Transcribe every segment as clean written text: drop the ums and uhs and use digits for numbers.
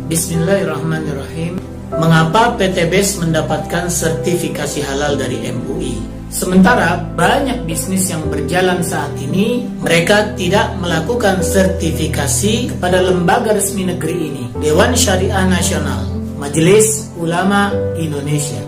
Bismillahirrahmanirrahim. Mengapa PT BES mendapatkan sertifikasi halal dari MUI? Sementara banyak bisnis yang berjalan saat ini, mereka tidak melakukan sertifikasi kepada lembaga resmi negeri ini, Dewan Syariah Nasional, Majelis Ulama Indonesia.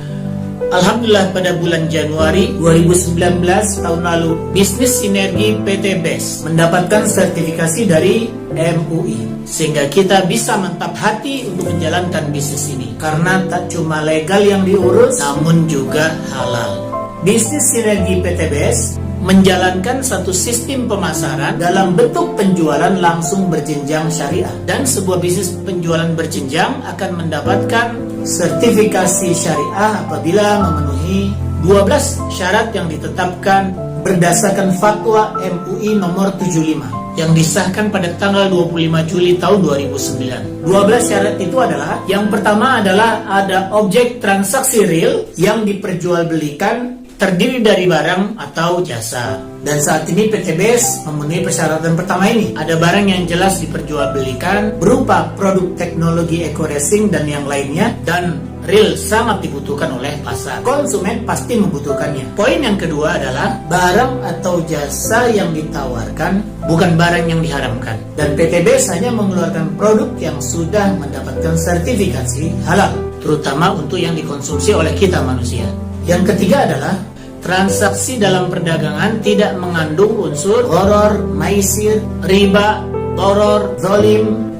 Alhamdulillah pada bulan Januari 2019 tahun lalu, bisnis sinergi PT BES mendapatkan sertifikasi dari MUI, sehingga kita bisa mantap hati untuk menjalankan bisnis ini, karena tak cuma legal yang diurus, namun juga halal. Bisnis sinergi PT BES menjalankan satu sistem pemasaran dalam bentuk penjualan langsung berjenjang syariah, dan sebuah bisnis penjualan berjenjang akan mendapatkan sertifikasi syariah apabila memenuhi 12 syarat yang ditetapkan berdasarkan fatwa MUI nomor 75 yang disahkan pada tanggal 25 Juli tahun 2009. 12 syarat itu adalah, yang pertama adalah ada objek transaksi real yang diperjualbelikan terdiri dari barang atau jasa. Dan saat ini PT BES memenuhi persyaratan pertama ini. Ada barang yang jelas diperjualbelikan berupa produk teknologi eco-racing dan yang lainnya, dan real sangat dibutuhkan oleh pasar. Konsumen pasti membutuhkannya. Poin yang kedua adalah barang atau jasa yang ditawarkan bukan barang yang diharamkan. Dan PT BES hanya mengeluarkan produk yang sudah mendapatkan sertifikasi halal, terutama untuk yang dikonsumsi oleh kita manusia. Yang ketiga adalah transaksi dalam perdagangan tidak mengandung unsur gharar, maisir, riba, doror, zalim,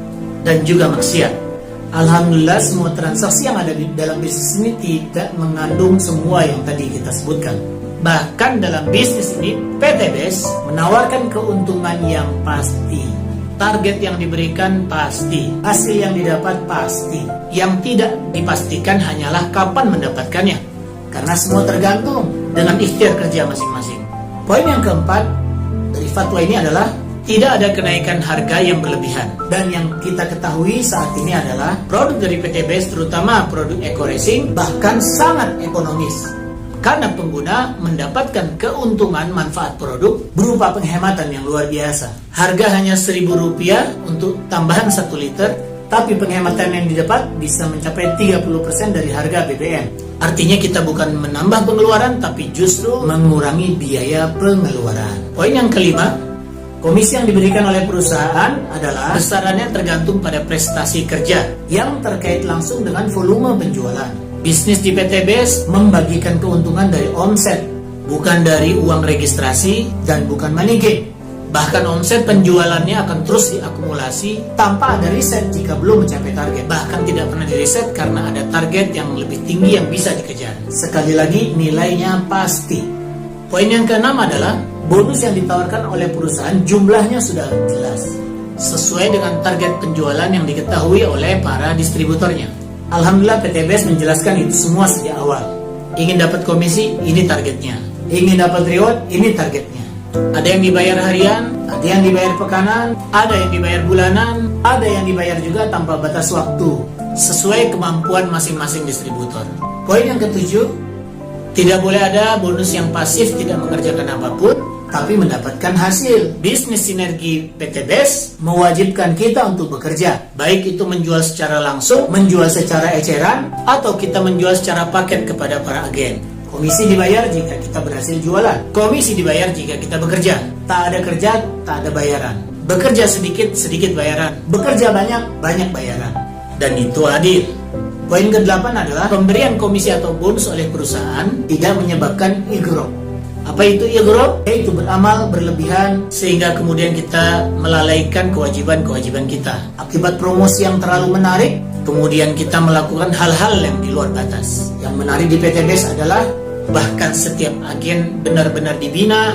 dan juga maksiat. Alhamdulillah semua transaksi yang ada di dalam bisnis ini tidak mengandung semua yang tadi kita sebutkan. Bahkan dalam bisnis ini PT BES menawarkan keuntungan yang pasti. Target yang diberikan pasti, hasil yang didapat pasti. Yang tidak dipastikan hanyalah kapan mendapatkannya, karena semua tergantung dengan ikhtiar kerja masing-masing. Poin yang keempat dari fatwa ini adalah tidak ada kenaikan harga yang berlebihan. Dan yang kita ketahui saat ini adalah produk dari PT BES, terutama produk eco-racing, bahkan sangat ekonomis, karena pengguna mendapatkan keuntungan manfaat produk berupa penghematan yang luar biasa. Harga hanya Rp1.000 untuk tambahan 1 liter, tapi penghematan yang didapat bisa mencapai 30% dari harga BBM. Artinya kita bukan menambah pengeluaran, tapi justru mengurangi biaya pengeluaran. Poin yang kelima, komisi yang diberikan oleh perusahaan adalah besarannya tergantung pada prestasi kerja yang terkait langsung dengan volume penjualan. Bisnis di PT BES membagikan keuntungan dari omset, bukan dari uang registrasi dan bukan money gain. Bahkan omset penjualannya akan terus diakumulasi tanpa ada riset jika belum mencapai target. Bahkan tidak pernah diriset karena ada target yang lebih tinggi yang bisa dikejar. Sekali lagi, nilainya pasti. Poin yang keenam adalah bonus yang ditawarkan oleh perusahaan jumlahnya sudah jelas, sesuai dengan target penjualan yang diketahui oleh para distributornya. Alhamdulillah PT BES menjelaskan itu semua sejak awal. Ingin dapat komisi, ini targetnya. Ingin dapat reward, ini targetnya. Ada yang dibayar harian, ada yang dibayar pekanan, ada yang dibayar bulanan, ada yang dibayar juga tanpa batas waktu, sesuai kemampuan masing-masing distributor. Poin yang ketujuh, tidak boleh ada bonus yang pasif, tidak mengerjakan apapun, tapi mendapatkan hasil. Bisnis sinergi PT BES mewajibkan kita untuk bekerja, baik itu menjual secara langsung, menjual secara eceran, atau kita menjual secara paket kepada para agen. Komisi dibayar jika kita berhasil jualan. Komisi dibayar jika kita bekerja. Tak ada kerja, tak ada bayaran. Bekerja sedikit, sedikit bayaran. Bekerja banyak, banyak bayaran. Dan itu adil. Poin ke-8 adalah pemberian komisi atau bonus oleh perusahaan tidak menyebabkan igrok. Apa itu igrok? Yaitu beramal berlebihan sehingga kemudian kita melalaikan kewajiban-kewajiban kita. Akibat promosi yang terlalu menarik, kemudian kita melakukan hal-hal yang di luar batas. Yang menarik di PT BES adalah bahkan setiap agen benar-benar dibina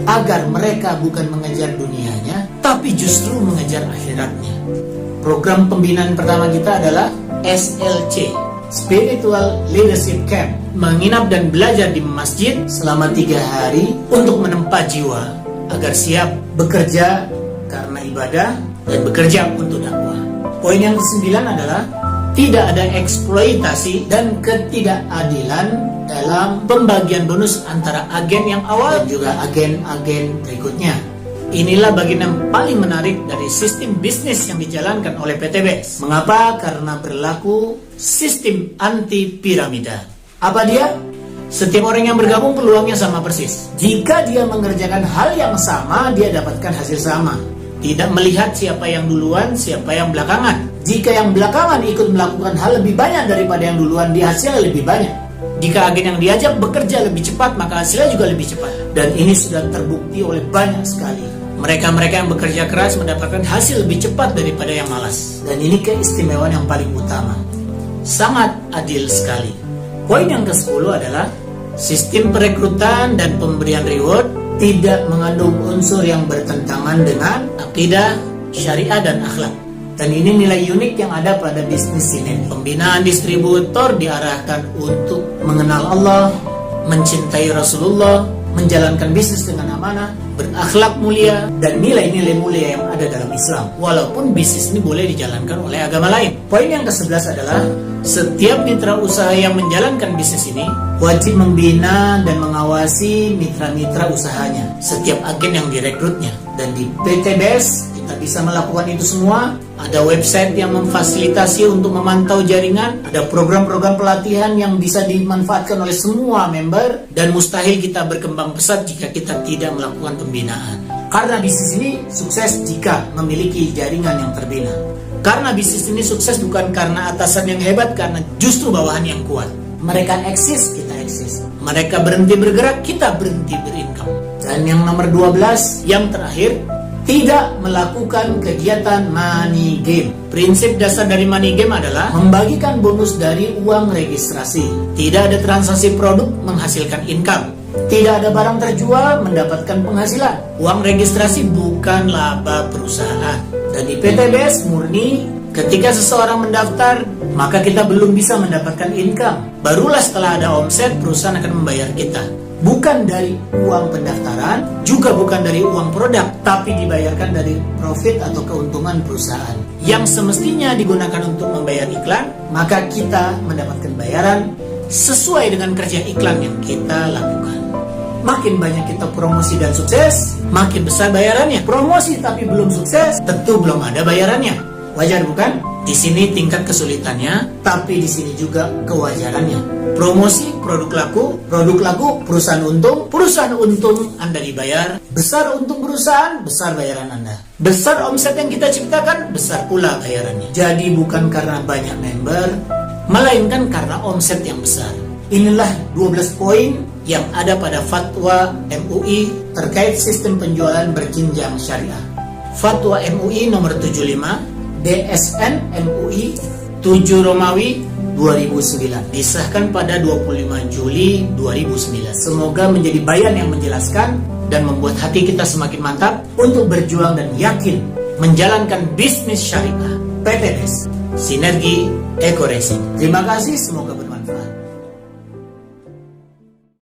agar mereka bukan mengejar dunianya, tapi justru mengejar akhiratnya. Program pembinaan pertama kita adalah SLC, Spiritual Leadership Camp, menginap dan belajar di masjid selama 3 hari untuk menempa jiwa agar siap bekerja karena ibadah dan bekerja untuk dakwah. Poin yang ke-9 adalah tidak ada eksploitasi dan ketidakadilan dalam pembagian bonus antara agen yang awal dan juga agen-agen berikutnya. Inilah bagian yang paling menarik dari sistem bisnis yang dijalankan oleh PT BES. Mengapa? Karena berlaku sistem anti piramida. Apa dia? Setiap orang yang bergabung peluangnya sama persis. Jika dia mengerjakan hal yang sama, dia dapatkan hasil sama. Tidak melihat siapa yang duluan, siapa yang belakangan. Jika yang belakangan ikut melakukan hal lebih banyak daripada yang duluan, dia hasilnya lebih banyak. Jika agen yang diajak bekerja lebih cepat, maka hasilnya juga lebih cepat. Dan ini sudah terbukti oleh banyak sekali. Mereka-mereka yang bekerja keras mendapatkan hasil lebih cepat daripada yang malas. Dan ini keistimewaan yang paling utama. Sangat adil sekali. Poin yang ke-10 adalah sistem perekrutan dan pemberian reward tidak mengandung unsur yang bertentangan dengan akidah, syariah, dan akhlak. Dan ini nilai unik yang ada pada bisnis ini. Pembinaan distributor diarahkan untuk mengenal Allah, mencintai Rasulullah, menjalankan bisnis dengan amanah, berakhlak mulia, dan nilai-nilai mulia yang ada dalam Islam. Walaupun bisnis ini boleh dijalankan oleh agama lain. Poin yang ke-11 adalah setiap mitra usaha yang menjalankan bisnis ini wajib membina dan mengawasi mitra-mitra usahanya, setiap agen yang direkrutnya. Dan di PT BES kita bisa melakukan itu semua. Ada website yang memfasilitasi untuk memantau jaringan, ada program-program pelatihan yang bisa dimanfaatkan oleh semua member, dan mustahil kita berkembang pesat jika kita tidak melakukan pembinaan. Karena bisnis ini sukses jika memiliki jaringan yang terbina. Karena bisnis ini sukses bukan karena atasan yang hebat, karena justru bawahan yang kuat. Mereka eksis, kita eksis. Mereka berhenti bergerak, kita berhenti berincome. Dan yang nomor 12, yang terakhir, tidak melakukan kegiatan money game. Prinsip dasar dari money game adalah membagikan bonus dari uang registrasi. Tidak ada transaksi produk menghasilkan income. Tidak ada barang terjual mendapatkan penghasilan. Uang registrasi bukan laba perusahaan. Dan di PT BES murni, ketika seseorang mendaftar, maka kita belum bisa mendapatkan income. Barulah setelah ada omset, perusahaan akan membayar kita. Bukan dari uang pendaftaran, juga bukan dari uang produk, tapi dibayarkan dari profit atau keuntungan perusahaan yang semestinya digunakan untuk membayar iklan. Maka kita mendapatkan bayaran sesuai dengan kerja iklan yang kita lakukan. Makin banyak kita promosi dan sukses, makin besar bayarannya. Promosi tapi belum sukses, tentu belum ada bayarannya. Wajar bukan? Di sini tingkat kesulitannya, tapi di sini juga kewajarannya. Promosi, produk laku, perusahaan untung, Anda dibayar. Besar untung perusahaan, besar bayaran Anda. Besar omset yang kita ciptakan, besar pula bayarannya. Jadi bukan karena banyak member, melainkan karena omset yang besar. Inilah 12 poin yang ada pada fatwa MUI terkait sistem penjualan berjenjang syariah. Fatwa MUI nomor 75 DSN MUI 7 Romawi 2009, disahkan pada 25 Juli 2009. Semoga menjadi bayan yang menjelaskan dan membuat hati kita semakin mantap untuk berjuang dan yakin menjalankan bisnis syariah. PT BES, Sinergi Eko Racing. Terima kasih, semoga berhasil.